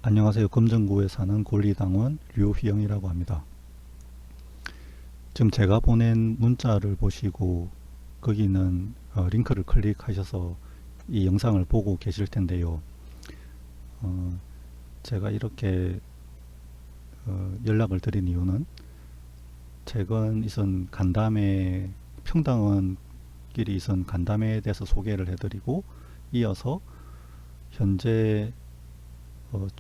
안녕하세요. 금정구에 사는 권리당원 류휘영이라고 합니다. 지금 제가 보낸 문자를 보시고 거기는 링크를 클릭하셔서 이 영상을 보고 계실 텐데요. 어, 제가 이렇게 연락을 드린 이유는 최근 있은 간담회, 평당원끼리 있은 간담회에 대해서 소개를 해드리고, 이어서 현재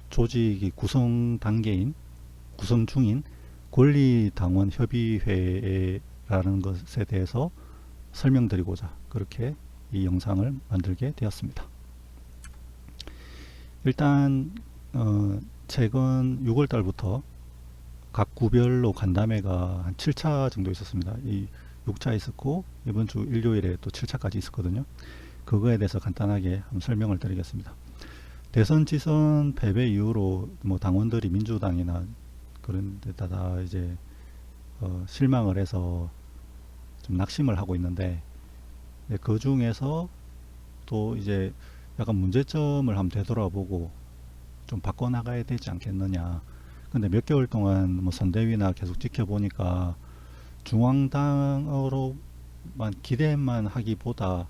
조직이 구성 단계인, 구성 중인 권리당원협의회라는 것에 대해서 설명드리고자 그렇게 이 영상을 만들게 되었습니다. 일단 최근 6월달부터 각 구별로 간담회가 한 7차 정도 있었습니다. 이 6차 있었고 이번 주 일요일에 또 7차까지 있었거든요. 그거에 대해서 간단하게 한번 설명을 드리겠습니다. 대선 지선 패배 이후로 뭐 당원들이 민주당이나 그런 데다가 이제 실망을 해서 좀 낙심을 하고 있는데, 그 중에서 또 이제 약간 문제점을 한번 되돌아보고 좀 바꿔나가야 되지 않겠느냐. 근데 몇 개월 동안 뭐 선대위나 계속 지켜보니까 중앙당으로만 기대만 하기보다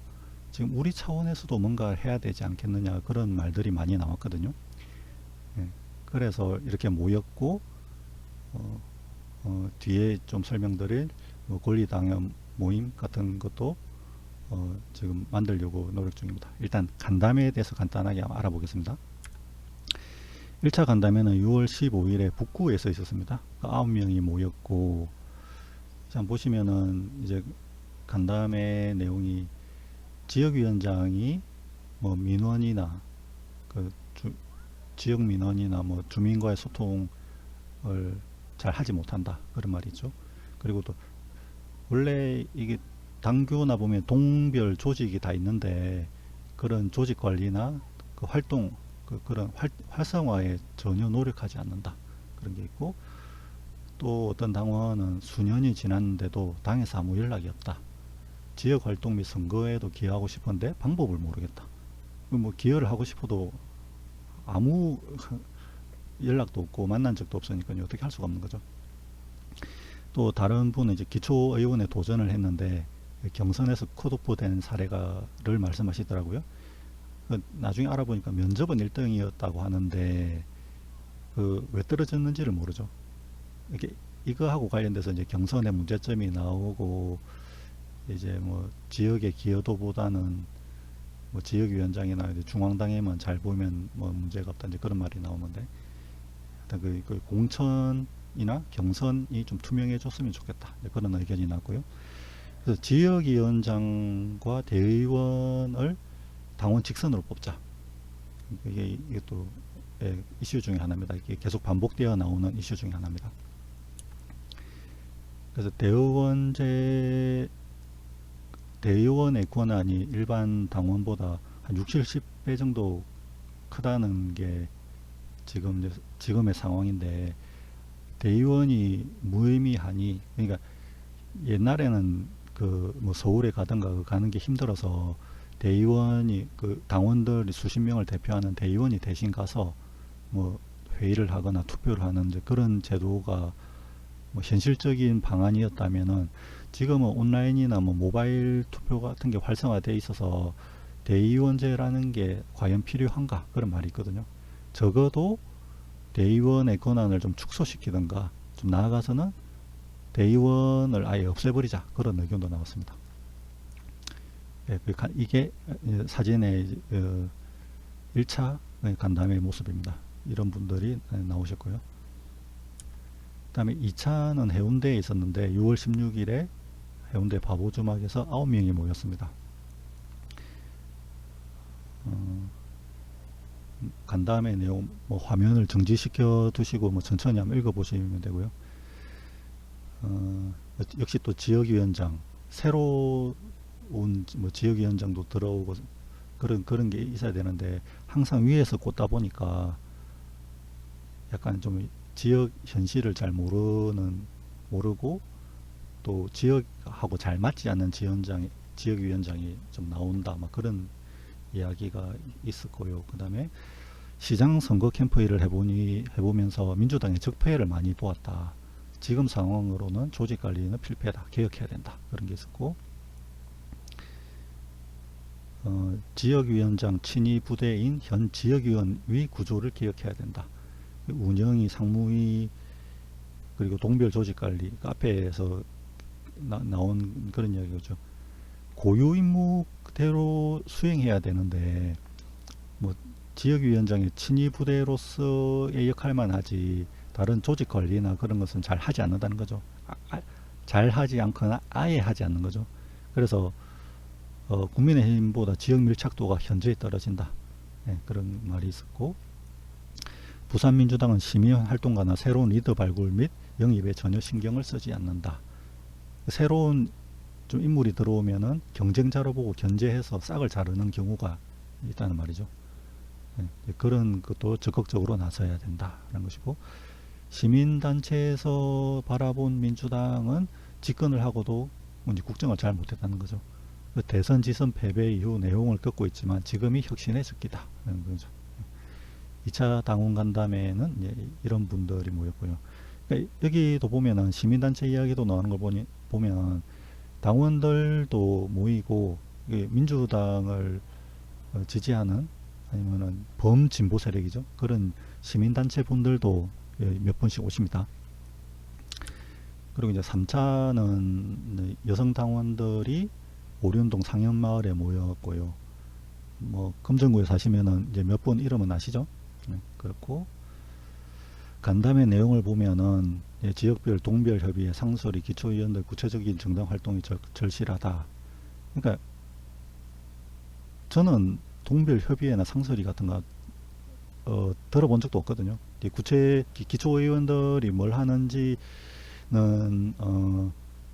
지금 우리 차원에서도 뭔가 해야 되지 않겠느냐, 그런 말들이 많이 나왔거든요. 예, 그래서 이렇게 모였고 뒤에 좀 설명드릴 뭐 권리당원 모임 같은 것도 지금 만들려고 노력 중입니다. 일단 간담회에 대해서 간단하게 알아보겠습니다. 1차 간담회는 6월 15일에 북구에서 있었습니다. 9명이 모였고, 자 보시면은 이제 간담회 내용이 지역위원장이 뭐 민원이나 그 지역 민원이나 뭐 주민과의 소통을 잘 하지 못한다, 그런 말이죠. 그리고 또 원래 이게 당규나 보면 동별 조직이 다 있는데 그런 조직 관리나 그 활동, 그런 활성화에 전혀 노력하지 않는다, 그런 게 있고, 또 어떤 당원은 수년이 지났는데도 당에서 아무 연락이 없다. 지역 활동 및 선거에도 기여하고 싶은데 방법을 모르겠다. 뭐 기여를 하고 싶어도 아무 연락도 없고 만난 적도 없으니까 어떻게 할 수가 없는 거죠. 또 다른 분은 이제 기초의원에 도전을 했는데 경선에서 컷오프 된 사례가를 말씀하시더라고요. 나중에 알아보니까 면접은 1등이었다고 하는데 왜 떨어졌는지를 모르죠. 이렇게 이거하고 관련돼서 이제 경선에 문제점이 나오고, 이제 뭐 지역의 기여도보다는 뭐 지역위원장이나 중앙당에만 잘 보면 뭐 문제가 없다, 이제 그런 말이 나오는데, 일단 그 공천이나 경선이 좀 투명해졌으면 좋겠다, 그런 의견이 나고요. 그래서 지역위원장과 대의원을 당원 직선으로 뽑자. 이게 또 이슈 중에 하나입니다. 이게 계속 반복되어 나오는 이슈 중에 하나입니다. 그래서 대의원의 권한이 일반 당원보다 한 60, 70배 정도 크다는 게 지금의 상황인데, 대의원이 무의미하니, 그러니까 옛날에는 뭐 서울에 가든가 가는 게 힘들어서 대의원이 당원들이 수십 명을 대표하는 대의원이 대신 가서 뭐 회의를 하거나 투표를 하는 이제 그런 제도가 뭐 현실적인 방안이었다면은, 지금은 온라인이나 뭐 모바일 투표 같은 게 활성화되어 있어서 대의원제라는 게 과연 필요한가, 그런 말이 있거든요. 적어도 대의원의 권한을 좀 축소시키든가, 좀 나아가서는 대의원을 아예 없애버리자, 그런 의견도 나왔습니다. 이게 사진의 1차 간담회 모습입니다. 이런 분들이 나오셨고요. 그 다음에 2차는 해운대에 있었는데 6월 16일에 해운대 바보주막에서 9명이 모였습니다. 간담회 내용 뭐 화면을 정지시켜 두시고 뭐 천천히 한번 읽어 보시면 되고요. 역시 또 지역위원장, 새로 온 뭐 지역위원장도 들어오고 그런 게 있어야 되는데, 항상 위에서 꽂다 보니까 약간 좀 지역 현실을 잘 모르고 또 지역하고 잘 맞지 않는 지역위원장이 좀 나온다, 막 그런 이야기가 있었고요. 그 다음에 시장 선거 캠페인을 해보면서 민주당의 적폐를 많이 보았다. 지금 상황으로는 조직 관리는 필패다. 개혁해야 된다. 그런 게 있었고, 지역위원장 친위 부대인 현 지역위원회 구조를 개혁해야 된다. 운영위, 상무위, 그리고 동별 조직 관리, 카페에서 나온 그런 이야기죠. 고유 임무 그대로 수행해야 되는데, 뭐 지역위원장의 친위 부대로서의 역할만 하지 다른 조직 관리나 그런 것은 잘 하지 않는다는 거죠. 잘 하지 않거나 아예 하지 않는 거죠. 그래서 국민의힘보다 지역 밀착도가 현저히 떨어진다. 네, 그런 말이 있었고, 부산민주당은 시민활동가나 새로운 리더 발굴 및 영입에 전혀 신경을 쓰지 않는다. 새로운 좀 인물이 들어오면은 경쟁자로 보고 견제해서 싹을 자르는 경우가 있다는 말이죠. 네, 그런 것도 적극적으로 나서야 된다는 것이고, 시민단체에서 바라본 민주당은 집권을 하고도 국정을 잘 못했다는 거죠. 대선 지선 패배 이후 내용을 겪고 있지만 지금이 혁신의時기다. 거죠. 2차 당원 간담회에는 이런 분들이 모였고요. 그러니까 여기도 보면은 시민단체 이야기도 나오는 걸 보면 당원들도 모이고 민주당을 지지하는 아니면은 범진보 세력이죠. 그런 시민단체 분들도 몇 분씩 오십니다. 그리고 이제 3차는 여성 당원들이 오륜동 상현마을에 모였고요. 뭐 금정구에 사시면은 이제 몇 분 이름은 아시죠? 네, 그렇고 간담회 내용을 보면은 지역별 동별 협의회 상설이 기초위원들 구체적인 정당 활동이 절실하다. 그러니까 저는 동별 협의회나 상설이 같은 거 들어본 적도 없거든요. 기초의원들이 뭘 하는지는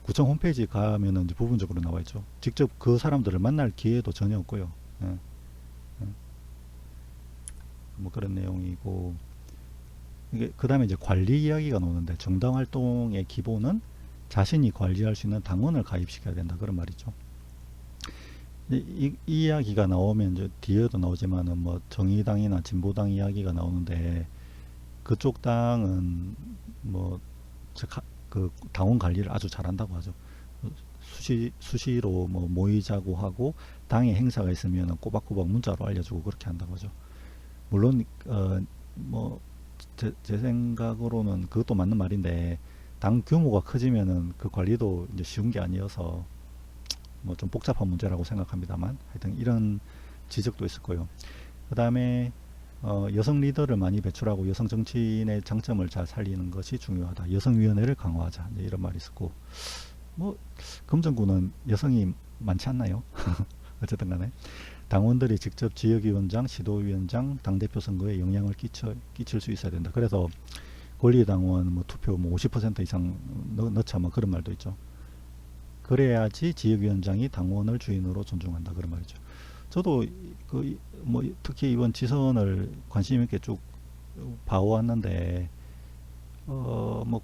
구청 홈페이지 가면은 이제 부분적으로 나와 있죠. 직접 그 사람들을 만날 기회도 전혀 없고요. 예. 예. 뭐 그런 내용이고, 이게 그 다음에 이제 관리 이야기가 나오는데, 정당 활동의 기본은 자신이 관리할 수 있는 당원을 가입시켜야 된다. 그런 말이죠. 이 이야기가 나오면 이제 뒤에도 나오지만은 뭐 정의당이나 진보당 이야기가 나오는데, 그쪽 당은 뭐 그 당원 관리를 아주 잘한다고 하죠. 수시로 뭐 모이자고 하고 당에 행사가 있으면 꼬박꼬박 문자로 알려주고 그렇게 한다고 하죠. 물론 뭐 제 생각으로는 그것도 맞는 말인데, 당 규모가 커지면은 그 관리도 이제 쉬운 게 아니어서 뭐 좀 복잡한 문제라고 생각합니다만, 하여튼 이런 지적도 있을 거예요. 그 다음에 여성 리더를 많이 배출하고 여성 정치인의 장점을 잘 살리는 것이 중요하다. 여성위원회를 강화하자. 이런 말이 있었고, 뭐 금정구는 여성이 많지 않나요? 어쨌든 간에 당원들이 직접 지역위원장, 시도위원장, 당대표 선거에 영향을 끼칠 수 있어야 된다. 그래서 권리당원 뭐 투표 뭐 50% 이상 넣자 뭐 그런 말도 있죠. 그래야지 지역위원장이 당원을 주인으로 존중한다. 그런 말이죠. 저도 뭐 특히 이번 지선을 관심 있게 쭉 봐왔는데, 뭐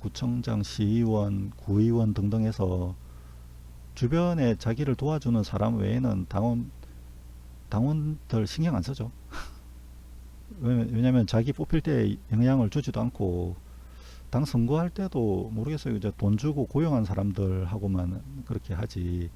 구청장, 시의원, 구의원 등등 해서 주변에 자기를 도와주는 사람 외에는 당원들 신경 안 쓰죠. 왜냐면 자기 뽑힐 때 영향을 주지도 않고, 당 선거할 때도 모르겠어요. 이제 돈 주고 고용한 사람들하고만 그렇게 하지,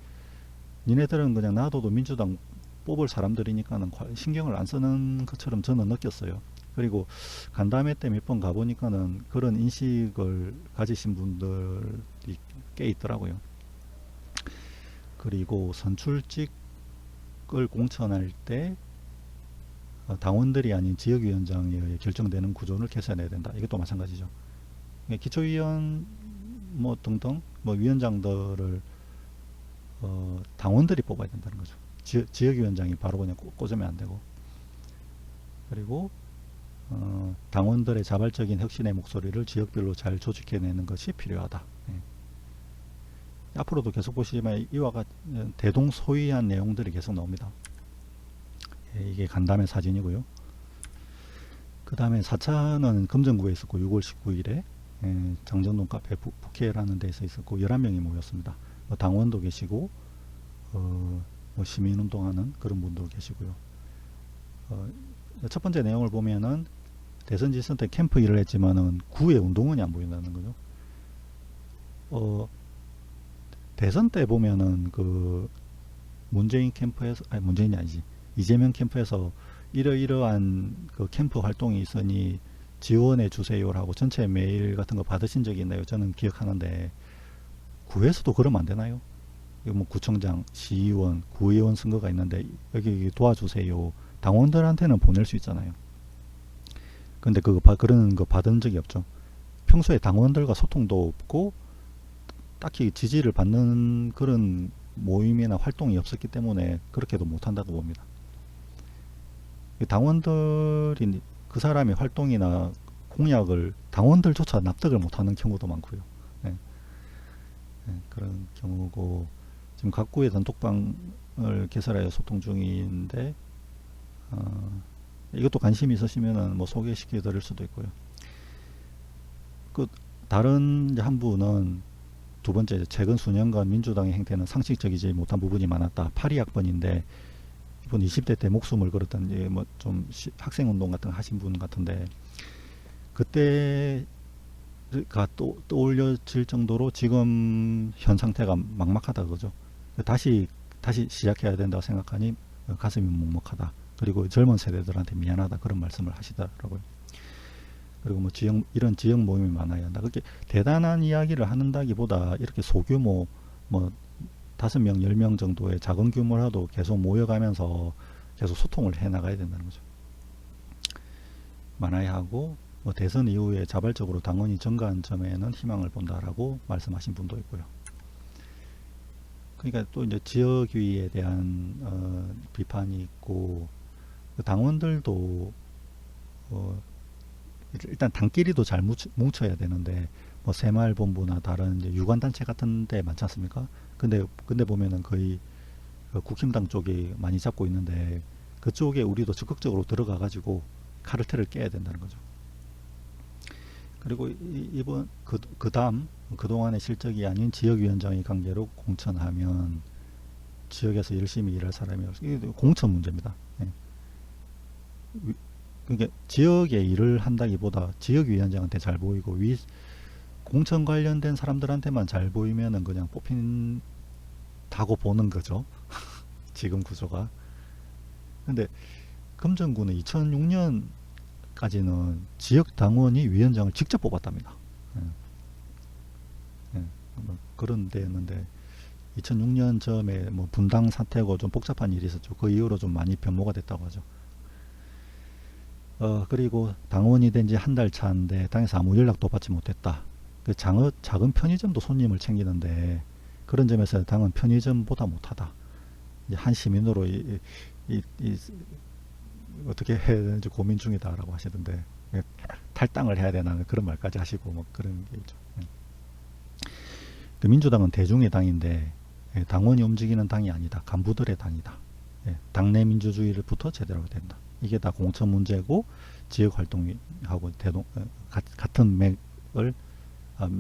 니네들은 그냥 놔둬도 민주당 뽑을 사람들이니까는 신경을 안 쓰는 것처럼 저는 느꼈어요. 그리고 간담회 때 몇 번 가보니까는 그런 인식을 가지신 분들이 꽤 있더라고요. 그리고 선출직을 공천할 때 당원들이 아닌 지역위원장에 의해 결정되는 구조를 개선해야 된다. 이것도 마찬가지죠. 기초위원 뭐 등등 뭐 위원장들을 당원들이 뽑아야 된다는 거죠. 지역위원장이 바로 그냥 꽂으면 안 되고, 그리고 당원들의 자발적인 혁신의 목소리를 지역별로 잘 조직해내는 것이 필요하다. 예. 앞으로도 계속 보시지만 이와 같은 대동소이한 내용들이 계속 나옵니다. 예, 이게 간담회 사진이고요. 그 다음에 4차는 금정구에 있었고 6월 19일에 장정동 카페 부케라는 데서 있었고 11명이 모였습니다. 당원도 계시고 뭐 시민운동하는 그런 분도 계시고요. 어, 첫 번째 내용을 보면은 대선 지선 때 캠프 일을 했지만은 구의 운동원이 안 보인다는 거죠. 어, 대선 때 보면은 그 문재인 캠프에서, 아니 문재인이 아니지, 이재명 캠프에서 이러이러한 그 캠프 활동이 있으니 지원해 주세요라고 전체 메일 같은 거 받으신 적이 있나요? 저는 기억하는데 구에서도 그러면 안 되나요? 이거 뭐 구청장, 시의원, 구의원 선거가 있는데 여기 도와주세요. 당원들한테는 보낼 수 있잖아요. 근데 그런 거 받은 적이 없죠. 평소에 당원들과 소통도 없고 딱히 지지를 받는 그런 모임이나 활동이 없었기 때문에 그렇게도 못한다고 봅니다. 당원들이 그 사람의 활동이나 공약을 당원들조차 납득을 못하는 경우도 많고요. 네, 네, 그런 경우고 지금 각구의 단톡방을 개설하여 소통 중인데 이것도 관심이 있으시면은 뭐 소개시켜 드릴 수도 있고요. 그 다른 이제 한 분은 두 번째, 최근 수년간 민주당의 행태는 상식적이지 못한 부분이 많았다. 82학번인데 이번 20대 때 목숨을 걸었던 뭐좀 학생운동 같은 거 하신 분 같은데 그때가 또 떠올려질 정도로 지금 현 상태가 막막하다 그거죠. 다시 시작해야 된다고 생각하니 가슴이 먹먹하다. 그리고 젊은 세대들한테 미안하다 그런 말씀을 하시더라고요. 그리고 뭐 이런 지역 모임이 많아야 한다. 그렇게 대단한 이야기를 한다기보다 이렇게 소규모 뭐 5명, 10명 정도의 작은 규모라도 계속 모여가면서 계속 소통을 해 나가야 된다는 거죠. 많아야 하고 뭐 대선 이후에 자발적으로 당원이 증가한 점에는 희망을 본다라고 말씀하신 분도 있고요. 그러니까 또 이제 지역위에 대한 비판이 있고 당원들도 일단 당끼리도 잘 뭉쳐야 되는데 뭐 새마을본부나 다른 이제 유관단체 같은 데 많지 않습니까? 근데 보면은 거의 국힘당 쪽이 많이 잡고 있는데 그쪽에 우리도 적극적으로 들어가 가지고 카르텔을 깨야 된다는 거죠. 그리고 이번 그다음 그동안의 실적이 아닌 지역위원장의 관계로 공천하면 지역에서 열심히 일할 사람이 없어. 이게 공천 문제입니다. 예. 그러니까 지역에 일을 한다기보다 지역위원장한테 잘 보이고 공천 관련된 사람들한테만 잘 보이면은 그냥 뽑힌다고 보는 거죠. 지금 구조가. 근데 금정구는 2006년까지는 지역 당원이 위원장을 직접 뽑았답니다. 예. 예. 뭐 그런 데였는데 2006년 즈음에 뭐 분당 사태고 좀 복잡한 일이 있었죠. 그 이후로 좀 많이 변모가 됐다고 하죠. 그리고 당원이 된 지 한 달 차인데 당에서 아무 연락도 받지 못했다. 그 작은 편의점도 손님을 챙기는데 그런 점에서 당은 편의점보다 못하다. 이제 한 시민으로 어떻게 해야 되는지 고민 중이다라고 하시던데 탈당을 해야 되나 그런 말까지 하시고 뭐 그런 게 있죠. 그 민주당은 대중의 당인데 당원이 움직이는 당이 아니다. 간부들의 당이다. 당내 민주주의를부터 제대로 된다. 이게 다 공천 문제고 지역 활동하고 같은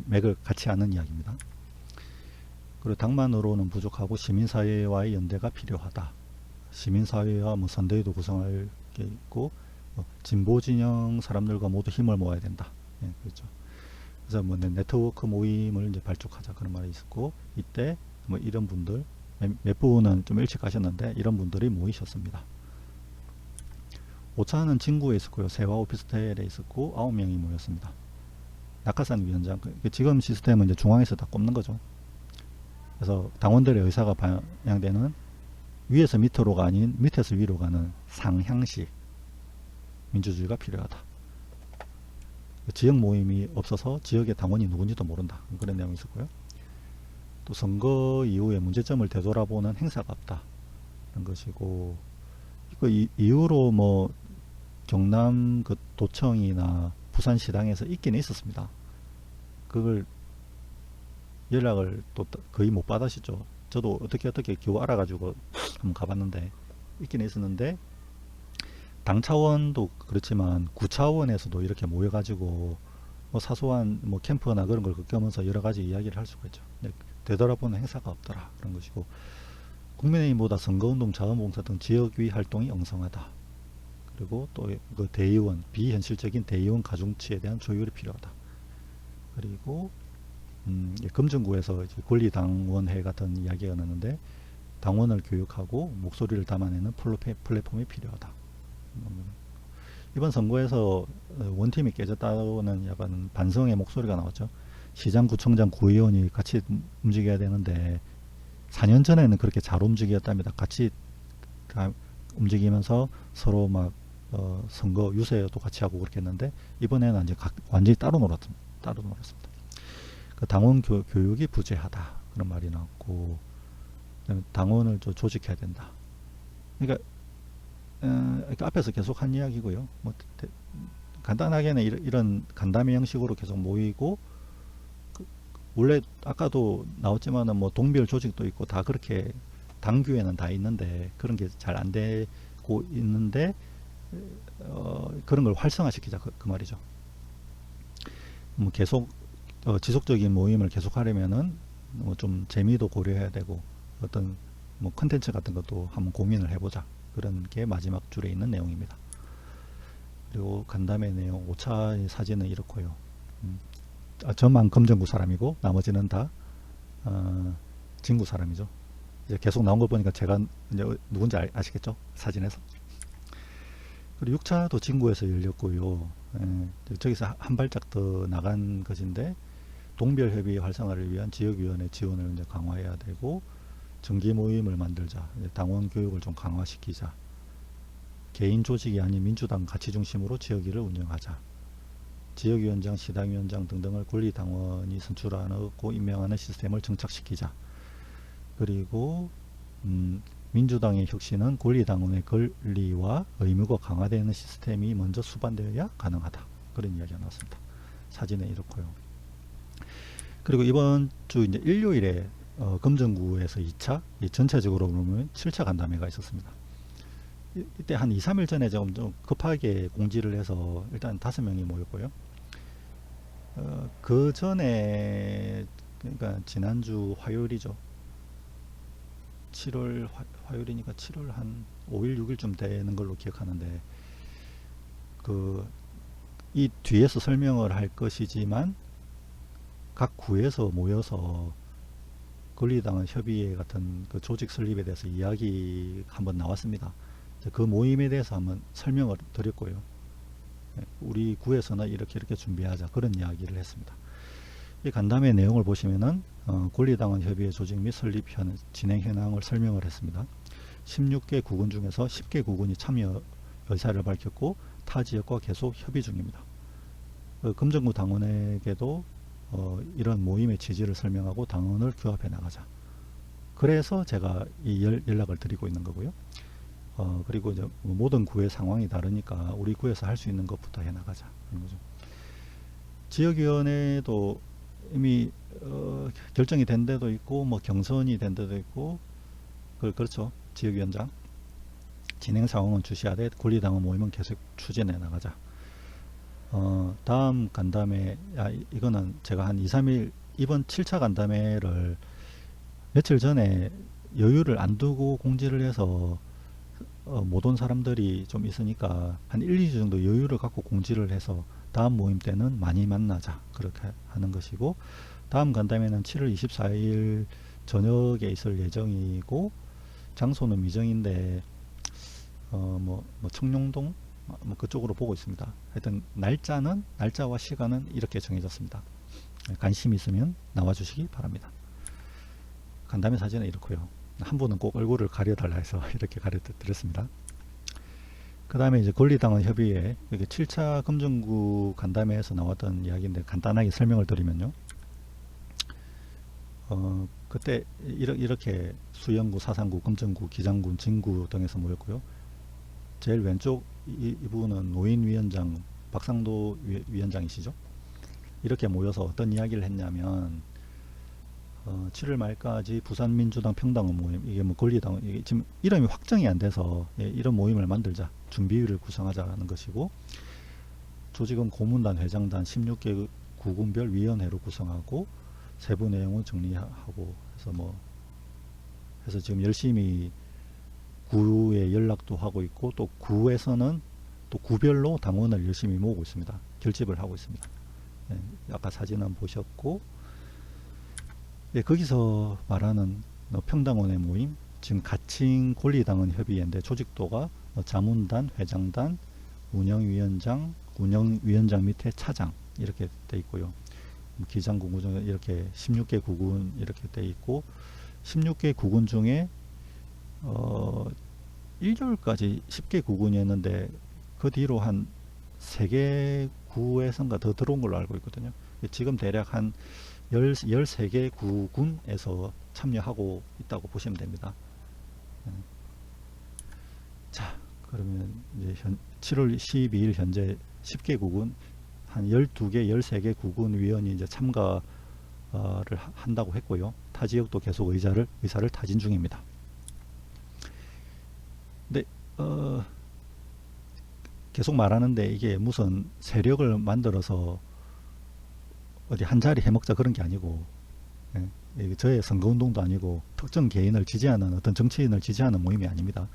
맥을 같이 하는 이야기입니다. 그리고 당만으로는 부족하고 시민사회와의 연대가 필요하다. 시민사회와 뭐 선대위도 구성할 게 있고 진보 진영 사람들과 모두 힘을 모아야 된다. 그렇죠. 그래서 뭐 네트워크 모임을 이제 발족하자 그런 말이 있었고 이때 뭐 이런 분들 몇 분은 좀 일찍 가셨는데 이런 분들이 모이셨습니다. 오차는 진구에 있었고요. 세화 오피스텔에 있었고 9명이 모였습니다. 낙하산 위원장 지금 시스템은 이제 중앙에서 다 꼽는 거죠. 그래서 당원들의 의사가 반영되는 위에서 밑으로가 아닌 밑에서 위로 가는 상향식 민주주의가 필요하다. 지역 모임이 없어서 지역의 당원이 누군지도 모른다. 그런 내용이 있었고요. 또 선거 이후에 문제점을 되돌아보는 행사가 없다. 그런 것이고 그 이후로 뭐 경남 그 도청이나 부산시당에서 있기는 있었습니다. 그걸 연락을 또 거의 못 받으시죠. 저도 어떻게 겨우 알아가지고 한번 가봤는데 있기는 있었는데 당 차원도 그렇지만 구 차원에서도 이렇게 모여가지고 뭐 사소한 뭐 캠프나 그런 걸 겪으면서 여러 가지 이야기를 할 수가 있죠. 되돌아보는 행사가 없더라 그런 것이고 국민의힘보다 선거운동, 자원봉사 등 지역위 활동이 엉성하다. 그리고 또 그 대의원, 비현실적인 대의원 가중치에 대한 조율이 필요하다. 그리고 금정구에서 이제 권리당원회 같은 이야기가 나는데 당원을 교육하고 목소리를 담아내는 플랫폼이 필요하다. 이번 선거에서 원팀이 깨졌다는 약간 반성의 목소리가 나왔죠. 시장, 구청장, 구의원이 같이 움직여야 되는데 4년 전에는 그렇게 잘 움직였답니다. 같이 움직이면서 서로 막 선거 유세도 같이 하고 그렇게 했는데 이번에는 이제 완전히 따로 놀았습니다. 그 당원 교육이 부재하다 그런 말이 나왔고, 당원을 조직해야 된다. 그러니까 앞에서 계속 한 이야기고요. 뭐 간단하게는 이런 간담회 형식으로 계속 모이고, 원래 아까도 나왔지만은 뭐 동별 조직도 있고 다 그렇게 당규에는 다 있는데 그런 게 잘 안 되고 있는데 그런 걸 활성화시키자 그 말이죠. 뭐 계속 지속적인 모임을 계속 하려면은 뭐 좀 재미도 고려해야 되고 어떤 뭐 컨텐츠 같은 것도 한번 고민을 해보자. 그런 게 마지막 줄에 있는 내용입니다. 그리고 간담회 내용 5차 사진은 이렇고요. 저만 금정구 사람이고 나머지는 다 진구 사람이죠. 이제 계속 나온 거 보니까 제가 이제 누군지 아시겠죠? 사진에서. 그리고 6차도 진구에서 열렸고요. 저기서 한 발짝 더 나간 것인데 동별협의 활성화를 위한 지역위원회 지원을 이제 강화해야 되고, 정기 모임을 만들자, 당원 교육을 좀 강화시키자, 개인 조직이 아닌 민주당 가치 중심으로 지역위를 운영하자, 지역위원장, 시당위원장 등등을 권리당원이 선출하고 임명하는 시스템을 정착시키자. 그리고 민주당의 혁신은 권리당원의 권리와 의무가 강화되는 시스템이 먼저 수반되어야 가능하다. 그런 이야기가 나왔습니다. 사진에 이렇고요. 그리고 이번 주 이제 일요일에 금정구에서 2차, 전체적으로 보면 7차 간담회가 있었습니다. 이때 한 2, 3일 전에 좀 급하게 공지를 해서 일단 5명이 모였고요. 그 전에, 그러니까 지난주 화요일이죠. 7월 화요일이니까 7월 한 5일 6일쯤 되는 걸로 기억하는데, 이 뒤에서 설명을 할 것이지만 각 구에서 모여서 권리당원 협의회 같은 그 조직 설립에 대해서 이야기 한번 나왔습니다. 그 모임에 대해서 한번 설명을 드렸고요. 우리 구에서는 이렇게 준비하자, 그런 이야기를 했습니다. 이 간담회 내용을 보시면은 권리당원 협의회 조직 및 설립 진행 현황을 설명을 했습니다. 16개 구군 중에서 10개 구군이 참여 의사를 밝혔고 타 지역과 계속 협의 중입니다. 금정구 당원에게도 이런 모임의 취지를 설명하고 당원을 규합해 나가자. 그래서 제가 이 연락을 드리고 있는 거고요. 그리고 이제 모든 구의 상황이 다르니까 우리 구에서 할 수 있는 것부터 해 나가자. 그런 거죠. 지역위원회도 이미 결정이 된 데도 있고 뭐 경선이 된 데도 있고, 그렇죠. 지역위원장 진행 상황은 주시하되 권리당원 모임은 계속 추진해 나가자. 다음 간담회, 이거는 제가 한 2, 3일 이번 7차 간담회를 며칠 전에 여유를 안 두고 공지를 해서 못 온 사람들이 좀 있으니까 한 1, 2주 정도 여유를 갖고 공지를 해서 다음 모임 때는 많이 만나자, 그렇게 하는 것이고, 다음 간담회는 7월 24일 저녁에 있을 예정이고, 장소는 미정인데 뭐 청룡동 뭐 그쪽으로 보고 있습니다. 하여튼 날짜와 시간은 이렇게 정해졌습니다. 관심 있으면 나와 주시기 바랍니다. 간담회 사진은 이렇고요. 한 분은 꼭 얼굴을 가려달라 해서 이렇게 가려드렸습니다. 그 다음에 이제 권리당원 협의회, 여기 7차 금정구 간담회에서 나왔던 이야기인데 간단하게 설명을 드리면요. 그때 이렇게 수영구, 사상구, 금정구, 기장군, 진구 등에서 모였고요. 제일 왼쪽 이 부분은 노인위원장 박상도 위원장이시죠. 이렇게 모여서 어떤 이야기를 했냐면 7월 말까지 부산민주당 평당원 모임, 이게 뭐 권리당, 이게 지금 이름이 확정이 안 돼서 이런 모임을 만들자, 준비위를 구성하자는 것이고, 조직은 고문단, 회장단 16개 구군별 위원회로 구성하고 세부 내용을 정리하고 해서 지금 열심히 구에 연락도 하고 있고, 또 구에서는 또 구별로 당원을 열심히 모으고 있습니다. 결집을 하고 있습니다. 예, 아까 사진은 보셨고, 예, 거기서 말하는 평당원의 모임, 지금 가칭 권리당원 협의회인데 조직도가 자문단, 회장단, 운영위원장, 운영위원장 밑에 차장 이렇게 돼 있고요. 기장 구군 중에 이렇게 16개 구군 이렇게 돼 있고, 16개 구군 중에 1개월까지 10개 구군이었는데 그 뒤로 한 3개 구에선가 더 들어온 걸로 알고 있거든요. 지금 대략 한 13개 구군에서 참여하고 있다고 보시면 됩니다. 자, 그러면 이제 7월 12일 현재 10개 구군 한 12개, 13개 구군 위원이 이제 참가를 한다고 했고요. 타 지역도 계속 의사를 타진 중입니다. 근데 계속 말하는데 이게 무슨 세력을 만들어서 어디 한 자리 해먹자 그런 게 아니고, 예, 저의 선거운동도 아니고 특정 개인을 지지하는 어떤 정치인을 지지하는 모임이 아닙니다.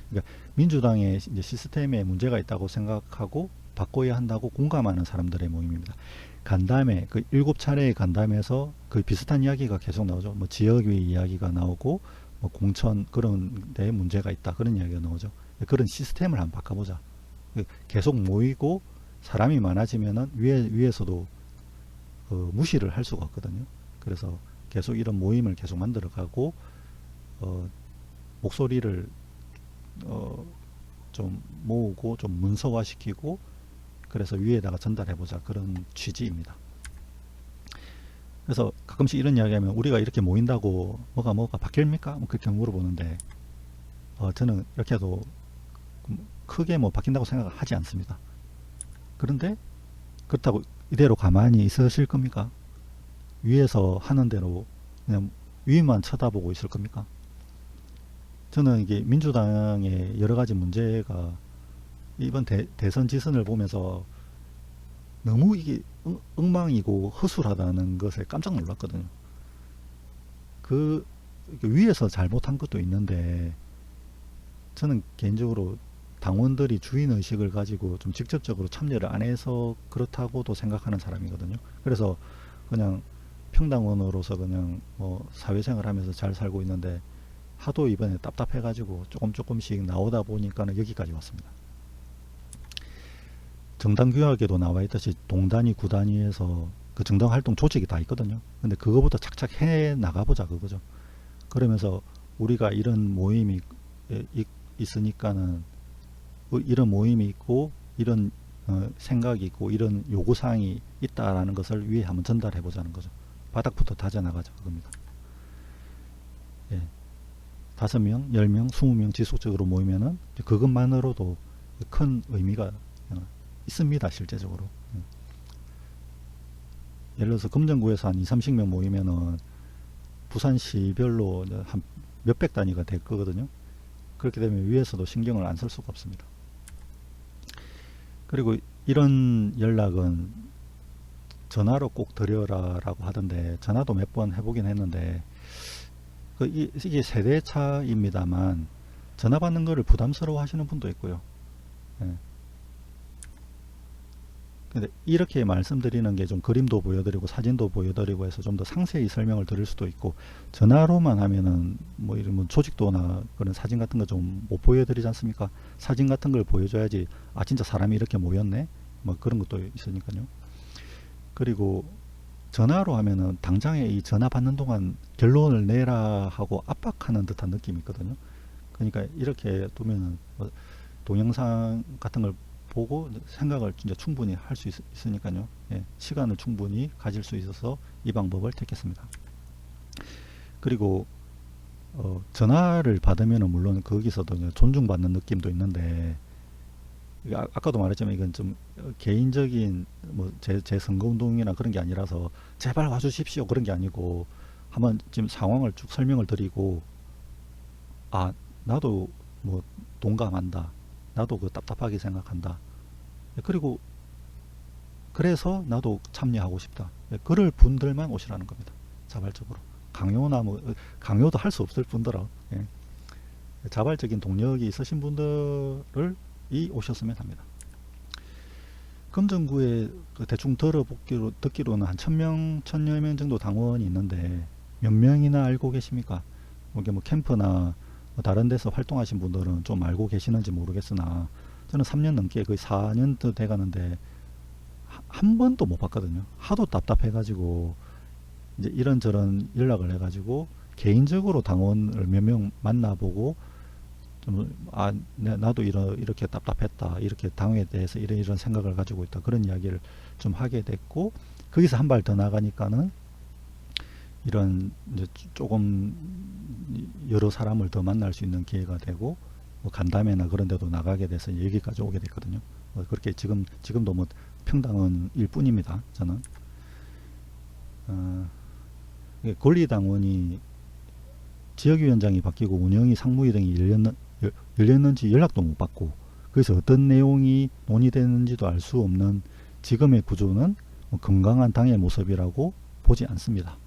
그러니까 민주당의 이제 시스템에 문제가 있다고 생각하고 바꿔야 한다고 공감하는 사람들의 모임입니다. 간담회, 그 7차례의 간담회에서 그 비슷한 이야기가 계속 나오죠. 뭐 지역위 이야기가 나오고, 뭐 공천 그런 데 문제가 있다 그런 이야기가 나오죠. 그런 시스템을 한번 바꿔보자. 계속 모이고 사람이 많아지면은 위에서도 무시를 할 수가 없거든요. 그래서 계속 이런 모임을 계속 만들어가고 목소리를 좀 모으고 좀 문서화시키고 그래서 위에다가 전달해보자 그런 취지입니다. 그래서 가끔씩 이런 이야기하면 우리가 이렇게 모인다고 뭐가 바뀔니까? 뭐 그렇게 물어보는데 저는 이렇게 해도 크게 뭐 바뀐다고 생각하지 않습니다. 그런데 그렇다고 이대로 가만히 있으실 겁니까? 위에서 하는 대로 그냥 위만 쳐다보고 있을 겁니까? 저는 이게 민주당의 여러 가지 문제가 이번 대선 지선을 보면서 너무 이게 엉망이고 허술하다는 것에 깜짝 놀랐거든요. 그 위에서 잘못한 것도 있는데 저는 개인적으로 당원들이 주인의식을 가지고 좀 직접적으로 참여를 안 해서 그렇다고도 생각하는 사람이거든요. 그래서 그냥 평당원으로서 그냥 뭐 사회생활 하면서 잘 살고 있는데 하도 이번에 답답해 가지고 조금씩 나오다 보니까는 여기까지 왔습니다. 정당 규약에도 나와 있듯이 동단위, 구단위에서 그 정당 활동 조직이 다 있거든요. 근데 그거보다 착착 해 나가보자 그거죠. 그러면서 우리가 이런 모임이 있으니까는 이런 모임이 있고 이런 생각이 있고 이런 요구사항이 있다라는 것을 위에 한번 전달해 보자는 거죠. 바닥부터 다져나가자 그겁니다. 예. 5명, 10명, 20명 지속적으로 모이면은 그것만으로도 큰 의미가 있습니다. 실제적으로. 예를 들어서 금정구에서 한 20-30명 모이면은 부산시별로 한 몇백 단위가 될 거거든요. 그렇게 되면 위에서도 신경을 안 쓸 수가 없습니다. 그리고 이런 연락은 전화로 꼭 드려라 라고 하던데 전화도 몇 번 해보긴 했는데 이게 세대 차입니다만 전화 받는 거를 부담스러워 하시는 분도 있고요. 예. 근데 이렇게 말씀드리는 게 좀 그림도 보여드리고 사진도 보여드리고 해서 좀 더 상세히 설명을 드릴 수도 있고 전화로만 하면은 뭐 이런 조직도나 그런 사진 같은 거 좀 못 보여드리지 않습니까? 사진 같은 걸 보여줘야지 아 진짜 사람이 이렇게 모였네 뭐 그런 것도 있으니까요. 그리고 전화로 하면은 당장에 이 전화 받는 동안 결론을 내라 하고 압박하는 듯한 느낌이 있거든요. 그러니까 이렇게 두면은 뭐 동영상 같은 걸 보고 생각을 진짜 충분히 할 수 있으니까요. 예, 시간을 충분히 가질 수 있어서 이 방법을 택했습니다. 그리고 전화를 받으면 물론 거기서도 존중받는 느낌도 있는데 아까도 말했지만 이건 좀 개인적인 뭐 제 선거운동이나 그런 게 아니라서 제발 와주십시오 그런 게 아니고 한번 지금 상황을 쭉 설명을 드리고 아 나도 뭐 동감한다 나도 그 답답하게 생각한다 그리고 그래서 나도 참여하고 싶다 그럴 분들만 오시라는 겁니다. 자발적으로 강요나 뭐 강요도 할 수 없을 뿐더러 자발적인 동력이 있으신 분들을 오셨으면 합니다. 금정구에 그 대충 듣기로는 한 1000명, 1000여 명 정도 당원이 있는데 몇 명이나 알고 계십니까? 이게 뭐 캠프나 뭐 다른 데서 활동하신 분들은 좀 알고 계시는지 모르겠으나 저는 3년 넘게 거의 4년도 돼 가는데 한 번도 못 봤거든요. 하도 답답해가지고 이제 이런저런 연락을 해가지고 개인적으로 당원을 몇 명 만나보고 좀 나도 이렇게 답답했다, 이렇게 당에 대해서 이런 생각을 가지고 있다, 그런 이야기를 좀 하게 됐고, 거기서 한 발 더 나가니까는 이런 이제 조금 여러 사람을 더 만날 수 있는 기회가 되고, 뭐 간담회나 그런 데도 나가게 돼서 여기까지 오게 됐거든요. 그렇게 지금도 뭐 평당은 일뿐입니다. 저는 권리당원이 지역위원장이 바뀌고 운영이 상무위 등이 열렸는지 연락도 못 받고, 그래서 어떤 내용이 논의되는지도 알 수 없는 지금의 구조는 뭐 건강한 당의 모습이라고 보지 않습니다.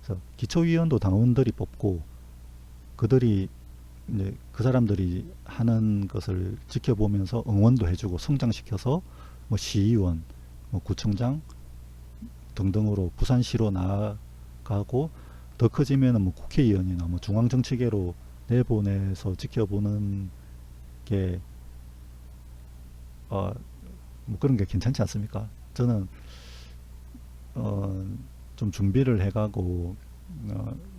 그래서 기초위원도 당원들이 뽑고 그들이 이제 그 사람들이 하는 것을 지켜보면서 응원도 해주고 성장시켜서 뭐 시의원, 뭐 구청장 등등으로 부산시로 나아가고, 더 커지면은 뭐 국회의원이나 뭐 중앙정치계로 내보내서 지켜보는 게 뭐 그런 게 괜찮지 않습니까? 저는 좀 준비를 해가고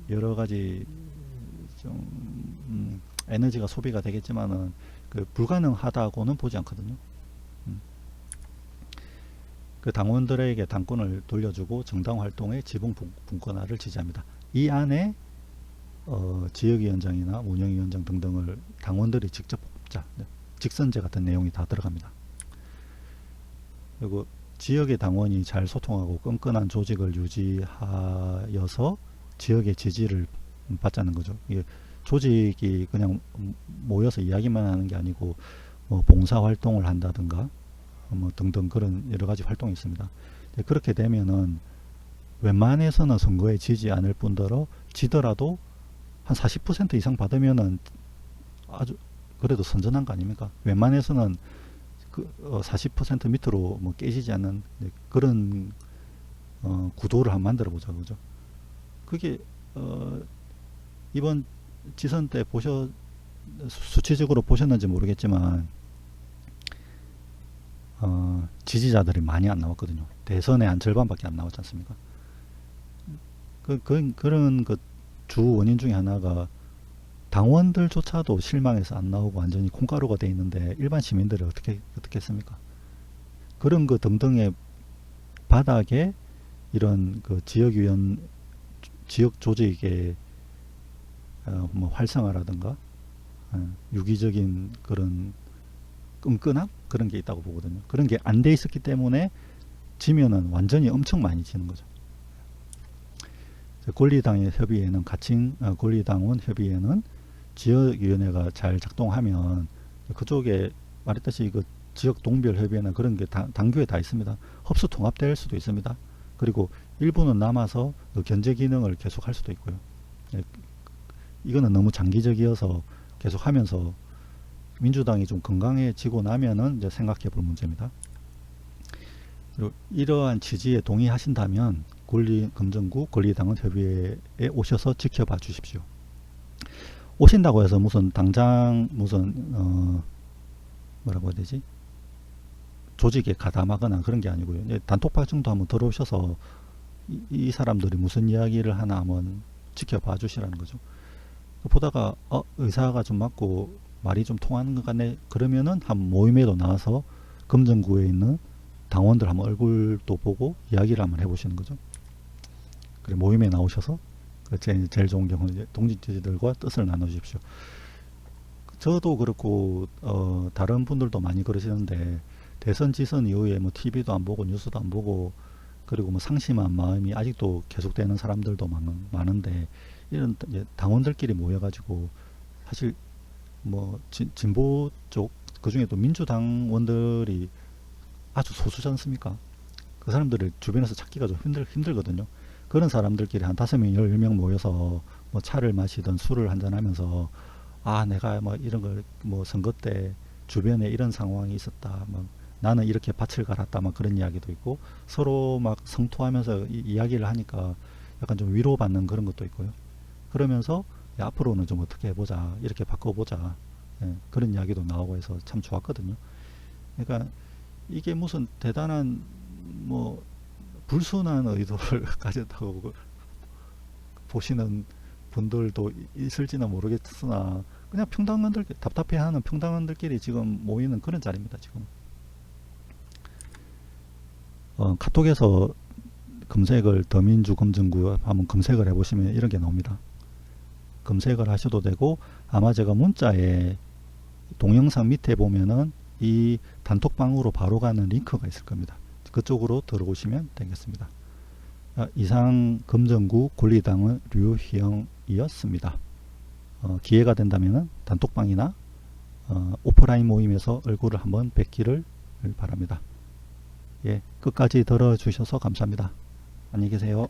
여러 가지 좀 에너지가 소비가 되겠지만은 그 불가능하다고는 보지 않거든요. 그 당원들에게 당권을 돌려주고 정당 활동의 지분 분권화를 지지합니다. 이 안에 지역위원장이나 운영위원장 등등을 당원들이 직접 뽑자, 직선제 같은 내용이 다 들어갑니다. 그리고 지역의 당원이 잘 소통하고 끈끈한 조직을 유지하여서 지역의 지지를 받자는 거죠. 이게 조직이 그냥 모여서 이야기만 하는 게 아니고 뭐 봉사활동을 한다든가 뭐 등등 그런 여러 가지 활동이 있습니다. 그렇게 되면은 웬만해서는 선거에 지지 않을 뿐더러 지더라도 한 40% 이상 받으면은 아주 그래도 선전한 거 아닙니까? 웬만해서는 그 40% 밑으로 뭐 깨지지 않는 그런 구도를 한번 만들어 보자, 그죠? 그게 이번 지선 때 수치적으로 보셨는지 모르겠지만 지지자들이 많이 안 나왔거든요. 대선에 한 절반밖에 안 나왔지 않습니까? 그런 그 주 원인 중에 하나가 당원들조차도 실망해서 안 나오고 완전히 콩가루가 돼 있는데 일반 시민들이 어떻게 했습니까? 그런 그 등등의 바닥에 이런 그 지역 조직의 뭐 활성화라든가 유기적인 그런 끈끈함, 그런 게 있다고 보거든요. 그런 게 안 돼 있었기 때문에 지면은 완전히 엄청 많이 지는 거죠. 권리당의 협의회는 권리당원 협의회는 지역위원회가 잘 작동하면 그쪽에 말했듯이 그 지역 동별 협의회나 그런 게 당규에 다 있습니다. 흡수 통합될 수도 있습니다. 그리고 일부는 남아서 그 견제 기능을 계속 할 수도 있고요. 이거는 너무 장기적이어서 계속 하면서 민주당이 좀 건강해지고 나면은 이제 생각해 볼 문제입니다. 그리고 이러한 취지에 동의하신다면 금정구 권리당원 협의회에 오셔서 지켜봐 주십시오. 오신다고 해서 무슨 당장 뭐라고 해야 되지? 조직에 가담하거나 그런 게 아니고요. 단톡방 정도 한번 들어오셔서 이 사람들이 무슨 이야기를 하나 한번 지켜봐 주시라는 거죠. 보다가 의사가 좀 맞고 말이 좀 통하는 것 같네, 그러면은 한 모임에도 나와서 금정구에 있는 당원들 한번 얼굴도 보고 이야기를 한번 해보시는 거죠. 그래, 모임에 나오셔서 제일 좋은 경우는 동지들과 뜻을 나눠주십시오. 저도 그렇고 다른 분들도 많이 그러시는데 대선 지선 이후에 뭐 TV도 안 보고 뉴스도 안 보고 그리고 뭐 상심한 마음이 아직도 계속되는 사람들도 많은데, 이런 당원들끼리 모여가지고 사실 뭐 진보 쪽, 그 중에도 민주당원들이 아주 소수지 않습니까? 그 사람들을 주변에서 찾기가 좀 힘들거든요. 그런 사람들끼리 한 5명, 10명 모여서 뭐 차를 마시던 술을 한잔하면서 내가 뭐 이런 걸 뭐 선거 때 주변에 이런 상황이 있었다. 막 나는 이렇게 밭을 갈았다. 막 그런 이야기도 있고 서로 막 성토하면서 이야기를 하니까 약간 좀 위로받는 그런 것도 있고요. 그러면서 야, 앞으로는 좀 어떻게 해보자. 이렇게 바꿔보자. 예, 그런 이야기도 나오고 해서 참 좋았거든요. 그러니까 이게 무슨 대단한 뭐 불순한 의도를 가졌다고 보시는 분들도 있을지는 모르겠으나 그냥 평당원들 답답해하는 평당원들끼리 지금 모이는 그런 자리입니다. 지금 카톡에서 검색을 더민주 검증구 한번 검색을 해보시면 이런 게 나옵니다. 검색을 하셔도 되고 아마 제가 문자에 동영상 밑에 보면은 이 단톡방으로 바로 가는 링크가 있을 겁니다. 그쪽으로 들어오시면 되겠습니다. 이상 검정구 권리당은 류희영이었습니다. 기회가 된다면 단톡방이나 오프라인 모임에서 얼굴을 한번 뵙기를 바랍니다. 예, 끝까지 들어주셔서 감사합니다. 안녕히 계세요.